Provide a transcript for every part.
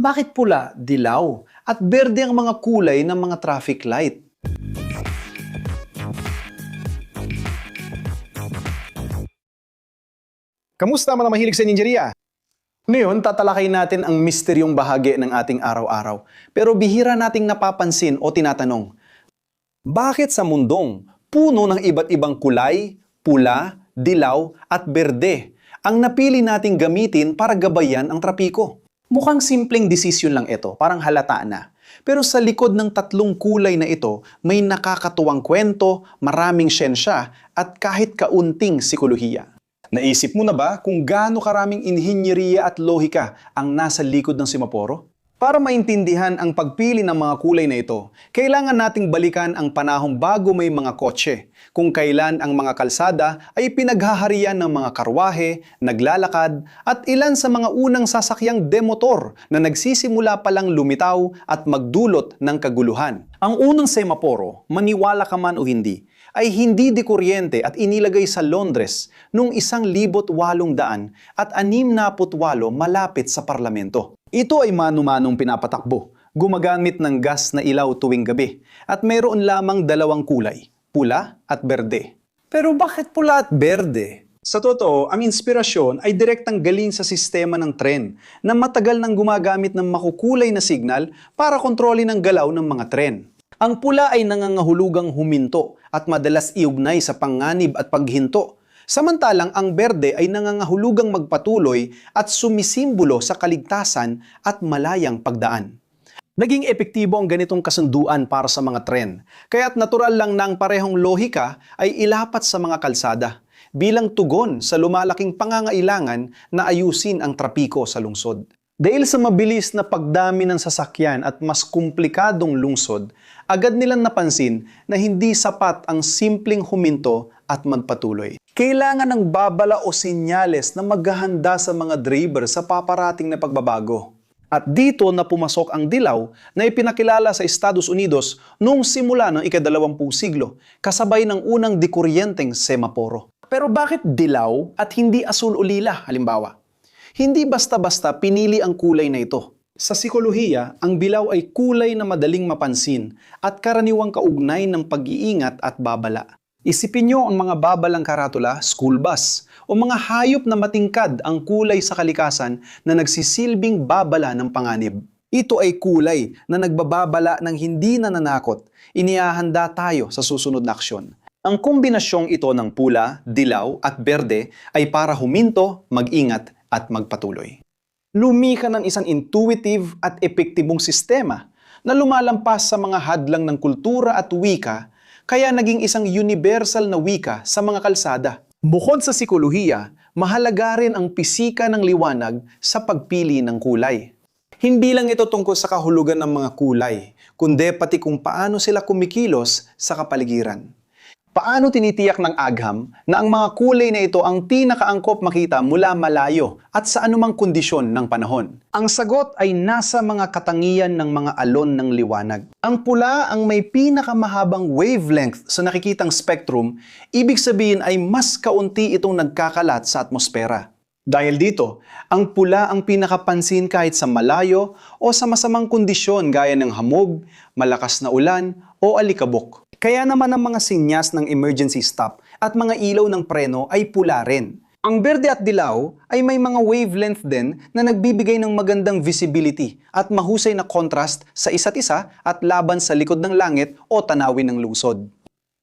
Bakit pula, dilaw, at berde ang mga kulay ng mga traffic light? Kamusta mga mahilig sa ninjeria? Ngayon, tatalakay natin ang misteryong bahagi ng ating araw-araw. Pero bihira nating napapansin o tinatanong, bakit sa mundong puno ng iba't ibang kulay, pula, dilaw at berde ang napili nating gamitin para gabayan ang trapiko? Mukhang simpleng desisyon lang ito, parang halata na. Pero sa likod ng tatlong kulay na ito, may nakakatuwang kwento, maraming siyensya at kahit kaunting sikolohiya. Naisip mo na ba kung gaano karaming inhinyeriya at lohika ang nasa likod ng semaporo? Para maintindihan ang pagpili ng mga kulay na ito, kailangan nating balikan ang panahong bago may mga kotse, kung kailan ang mga kalsada ay pinaghaharian ng mga karwahe, naglalakad, at ilan sa mga unang sasakyang demotor na nagsisimula palang lumitaw at magdulot ng kaguluhan. Ang unang semaporo, maniwala ka man o hindi, ay hindi dekuryente at inilagay sa Londres noong 1800 at 68 malapit sa parlamento. Ito ay mano-manong pinapatakbo, gumagamit ng gas na ilaw tuwing gabi, at mayroon lamang dalawang kulay, pula at berde. Pero bakit pula at berde? Sa totoo, ang inspirasyon ay direktang galing sa sistema ng tren na matagal nang gumagamit ng makukulay na signal para kontrolin ang galaw ng mga tren. Ang pula ay nangangahulugang huminto at madalas iugnay sa panganib at paghinto. Samantalang ang berde ay nangangahulugang magpatuloy at sumisimbolo sa kaligtasan at malayang pagdaan. Naging epektibo ang ganitong kasunduan para sa mga tren, kaya't natural lang na ang parehong lohika ay ilapat sa mga kalsada, bilang tugon sa lumalaking pangangailangan na ayusin ang trapiko sa lungsod. Dahil sa mabilis na pagdami ng sasakyan at mas komplikadong lungsod, agad nilang napansin na hindi sapat ang simpleng huminto at magpatuloy. Kailangan ng babala o sinyales na maghahanda sa mga driver sa paparating na pagbabago. At dito na pumasok ang dilaw na ipinakilala sa Estados Unidos noong simula ng ika-20 siglo, kasabay ng unang dekuryenteng semaporo. Pero bakit dilaw at hindi asul o lila, halimbawa? Hindi basta-basta pinili ang kulay na ito. Sa sikolohiya, ang dilaw ay kulay na madaling mapansin at karaniwang kaugnay ng pag-iingat at babala. Isipin nyo ang mga babalang karatula, school bus, o mga hayop na matingkad ang kulay sa kalikasan na nagsisilbing babala ng panganib. Ito ay kulay na nagbababala ng hindi nananakot. Inihahanda tayo sa susunod na aksyon. Ang kombinasyong ito ng pula, dilaw at berde ay para huminto, mag-ingat at magpatuloy. Lumika ng isang intuitive at epektibong sistema na lumalampas sa mga hadlang ng kultura at wika, kaya naging isang universal na wika sa mga kalsada. Bukod sa sikolohiya, mahalaga rin ang pisika ng liwanag sa pagpili ng kulay. Hindi lang ito tungkol sa kahulugan ng mga kulay, kundi pati kung paano sila kumikilos sa kapaligiran. Paano tinitiyak ng agham na ang mga kulay na ito ang pinakaangkop makita mula malayo at sa anumang kondisyon ng panahon? Ang sagot ay nasa mga katangian ng mga alon ng liwanag. Ang pula ang may pinakamahabang wavelength sa nakikitang spectrum, ibig sabihin ay mas kaunti itong nagkakalat sa atmosfera. Dahil dito, ang pula ang pinakapansin kahit sa malayo o sa masamang kondisyon gaya ng hamog, malakas na ulan o alikabok. Kaya naman ang mga sinyas ng emergency stop at mga ilaw ng preno ay pula rin. Ang berde at dilaw ay may mga wavelength din na nagbibigay ng magandang visibility at mahusay na contrast sa isa't isa at laban sa likod ng langit o tanawin ng lungsod.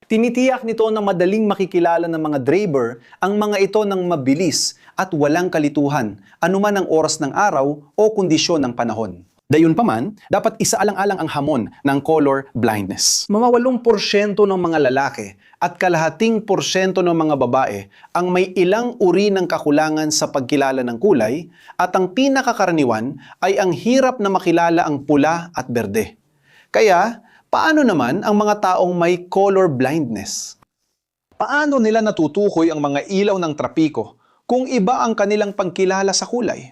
Tinitiyak nito na madaling makikilala ng mga driver ang mga ito ng mabilis at walang kalituhan, anuman ang oras ng araw o kondisyon ng panahon. Dayunpaman, dapat isaalang-alang ang hamon ng color blindness. Mga 8% ng mga lalaki at kalahating porsyento ng mga babae ang may ilang uri ng kakulangan sa pagkilala ng kulay at ang pinakakaraniwan ay ang hirap na makilala ang pula at berde. Kaya, paano naman ang mga taong may color blindness? Paano nila natutukoy ang mga ilaw ng trapiko kung iba ang kanilang pagkilala sa kulay?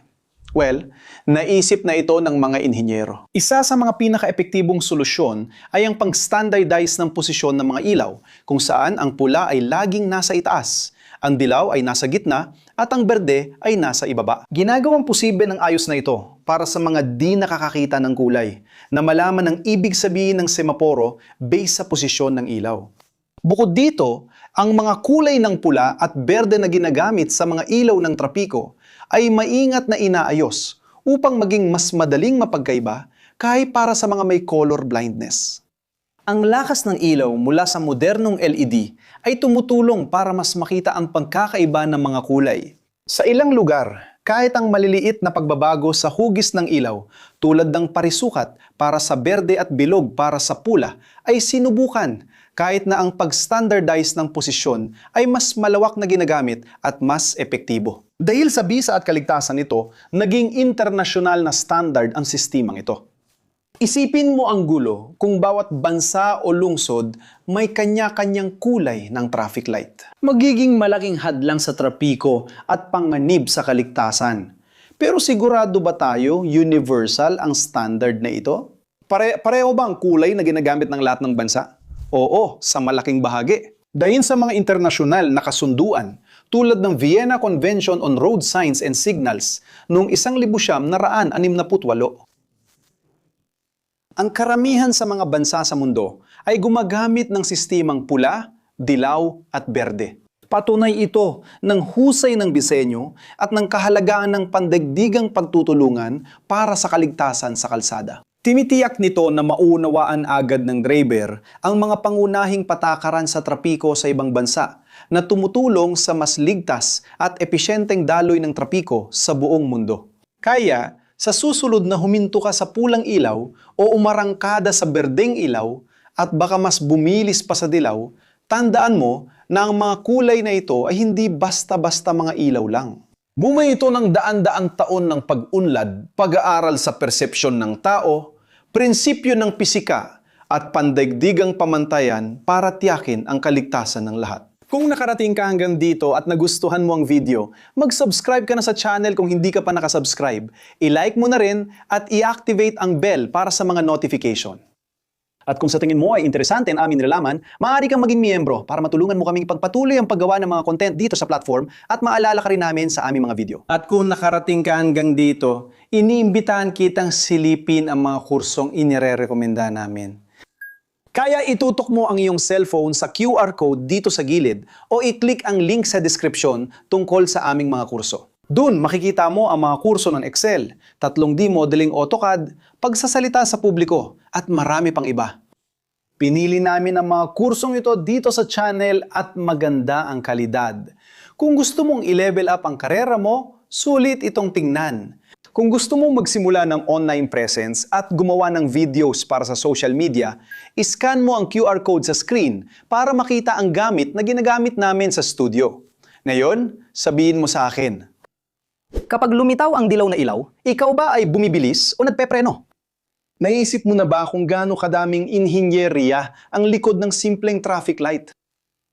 Well, naisip na ito ng mga inhinyero. Isa sa mga pinaka-epektibong solusyon ay ang pag-standardize ng posisyon ng mga ilaw, kung saan ang pula ay laging nasa itaas, ang dilaw ay nasa gitna, at ang berde ay nasa ibaba. Ginagawang posible ng ayos na ito para sa mga di nakakakita ng kulay, na malaman ang ibig sabihin ng semaporo based sa posisyon ng ilaw. Bukod dito, ang mga kulay ng pula at berde na ginagamit sa mga ilaw ng trapiko ay maingat na inaayos upang maging mas madaling mapagkaiba kahit para sa mga may color blindness. Ang lakas ng ilaw mula sa modernong LED ay tumutulong para mas makita ang pagkakaiba ng mga kulay. Sa ilang lugar, kahit ang maliliit na pagbabago sa hugis ng ilaw tulad ng parisukat para sa berde at bilog para sa pula ay sinubukan kahit na ang pag-standardize ng posisyon ay mas malawak na ginagamit at mas epektibo. Dahil sa bisa at kaligtasan nito, naging internasyonal na standard ang sistemang ito. Isipin mo ang gulo kung bawat bansa o lungsod may kanya-kanyang kulay ng traffic light. Magiging malaking hadlang sa trapiko at panganib sa kaligtasan. Pero sigurado ba tayo universal ang standard na ito? Pareho ba ang kulay na ginagamit ng lahat ng bansa? Oo, sa malaking bahagi. Dahil sa mga internasyonal na kasunduan tulad ng Vienna Convention on Road Signs and Signals noong 1968. Ang karamihan sa mga bansa sa mundo ay gumagamit ng sistemang pula, dilaw at berde. Patunay ito ng husay ng disenyo at ng kahalagaan ng pandaigdigang pagtutulungan para sa kaligtasan sa kalsada. Tinitiyak nito na maunawaan agad ng driver ang mga pangunahing patakaran sa trapiko sa ibang bansa na tumutulong sa mas ligtas at episyenteng daloy ng trapiko sa buong mundo. Kaya, sa susunod na huminto ka sa pulang ilaw o umarangkada sa berdeng ilaw at baka mas bumilis pa sa dilaw, tandaan mo na ang mga kulay na ito ay hindi basta-basta mga ilaw lang. Bunga ito ng daan-daang taon ng pag-unlad, pag-aaral sa persepsyon ng tao, prinsipyo ng pisika at pandaigdigang pamantayan para tiyakin ang kaligtasan ng lahat. Kung nakarating ka hanggang dito at nagustuhan mo ang video, mag-subscribe ka na sa channel kung hindi ka pa nakasubscribe. I-like mo na rin at i-activate ang bell para sa mga notification. At kung sa tingin mo ay interesante ang aming nilalaman, maaari kang maging miyembro para matulungan mo kaming pagpatuloy ang paggawa ng mga content dito sa platform at maalala ka rin namin sa aming mga video. At kung nakarating ka hanggang dito, iniimbitahan kitang silipin ang mga kursong inirerekomenda namin. Kaya itutok mo ang iyong cellphone sa QR code dito sa gilid o i-click ang link sa description tungkol sa aming mga kurso. Doon makikita mo ang mga kurso ng Excel, 3D modeling AutoCAD, pagsasalita sa publiko, at marami pang iba. Pinili namin ang mga kursong ito dito sa channel at maganda ang kalidad. Kung gusto mong i-level up ang karera mo, sulit itong tingnan. Kung gusto mong magsimula ng online presence at gumawa ng videos para sa social media, iscan mo ang QR code sa screen para makita ang gamit na ginagamit namin sa studio. Ngayon, sabihin mo sa akin. Kapag lumitaw ang dilaw na ilaw, ikaw ba ay bumibilis o nagpepreno? Naisip mo na ba kung gaano kadaming inhinyeriya ang likod ng simpleng traffic light?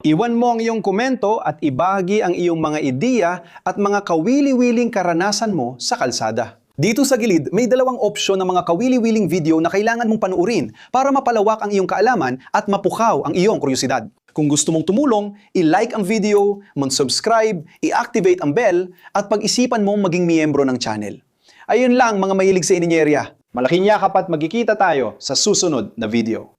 Iwan mo ang iyong komento at ibahagi ang iyong mga ideya at mga kawili-wiling karanasan mo sa kalsada. Dito sa gilid, may dalawang opsyon ng mga kawili-wiling video na kailangan mong panuorin para mapalawak ang iyong kaalaman at mapukaw ang iyong kuryosidad. Kung gusto mong tumulong, i-like ang video, mag-subscribe, i-activate ang bell, at pag-isipan mong maging miyembro ng channel. Ayun lang mga mahilig sa inhinyerya. Malaking yakap at magkikita tayo sa susunod na video.